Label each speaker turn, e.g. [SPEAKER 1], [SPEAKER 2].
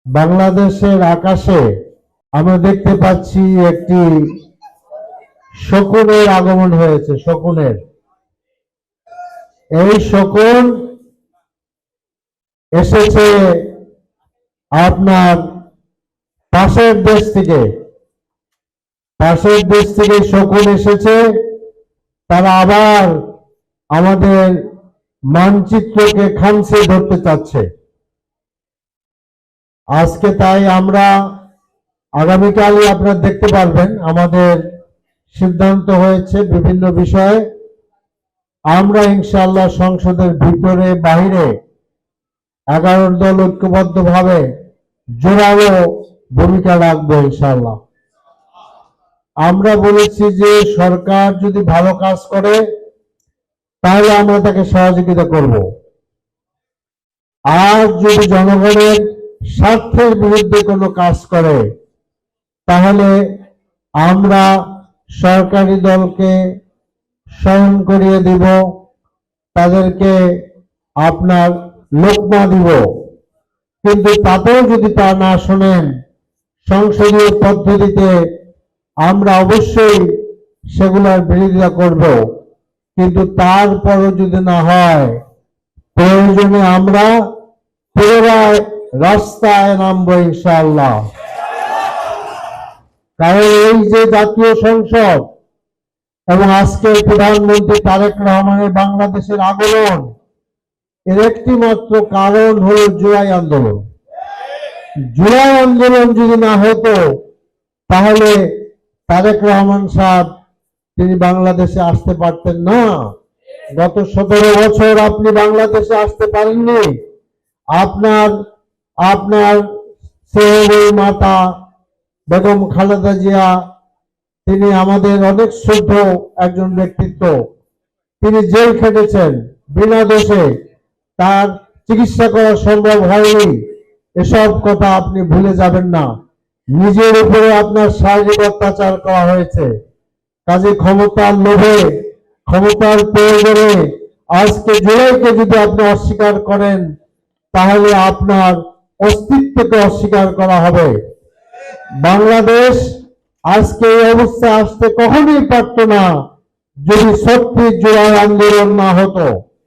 [SPEAKER 1] বাংলাদেশের আকাশে আমরা দেখতে পাচ্ছি একটি শকুনের আগমন হয়েছে। শকুনের এই শকুন এসেছে আপনার পাশের দেশ থেকে। শকুন এসেছে, তারা আবার আমাদের মানচিত্রকে খামছে ধরতে চাচ্ছে। আজকে তাই আমরা আগামীকালই আপনারা দেখতে পারবেন আমাদের সিদ্ধান্ত হয়েছে বিভিন্ন বিষয়ে। আমরা ইনশাআল্লাহ সংসদের ভিতরে বাহিরে 11 দল ঐক্যবদ্ধভাবে জোরালো ভূমিকা রাখবো ইনশাআল্লাহ। আমরা বলেছি যে সরকার যদি ভালো কাজ করে তাহলে আমরা তাকে সহযোগিতা করব, আর যদি জনগণের স্বার্থের বিরুদ্ধে কোনো কাজ করে তাহলে আমরা সরকারি দলকে স্মরণ করিয়ে দিব, তাদেরকে আপনার লোকমা দিব। কিন্তু তাতেও যদি তা না শোনেন, সংসদীয় পদ্ধতিতে আমরা অবশ্যই সেগুলোর বিরোধিতা করব। কিন্তু তারপরও যদি না হয়, প্রয়োজনে আমরা পুনরায় রাস্তায় নামবো ইনশাআল্লাহ। কারণ এই যে জাতীয় সংসদ এবং আজকে প্রধানমন্ত্রী তারেক রহমানের বাংলাদেশের আগমন, এর একটি মাত্র কারণ হল জুলাই আন্দোলন। জুলাই আন্দোলন যদি না হতো তাহলে তারেক রহমান সাহেব তিনি বাংলাদেশে আসতে পারতেন না। গত 17 বছর আপনি বাংলাদেশে আসতে পারেননি। আপনার মাতা বেগম খালেদা জিয়া, তিনি আমাদের অনেক শুদ্ধ একজন ব্যক্তিত্ব। তিনি জেল খেটেছেন বিনা দোষে, তার চিকিৎসা করা সম্ভব হয়নি। এসব কথা আপনি ভুলে যাবেন না। নিজের উপরে আপনার শারীরিক অত্যাচার করা হয়েছে। কাজে ক্ষমতার লোভে, ক্ষমতার প্রয়োজনে আজকে জুলাইকে যদি আপনি অস্বীকার করেন তাহলে আপনার অস্তিত্বকে অস্বীকার করা হবে। বাংলাদেশ আজকে এই অবস্থায় আসতে কখনোই পারত না যদি 36 জুলাই আন্দোলন না হতো।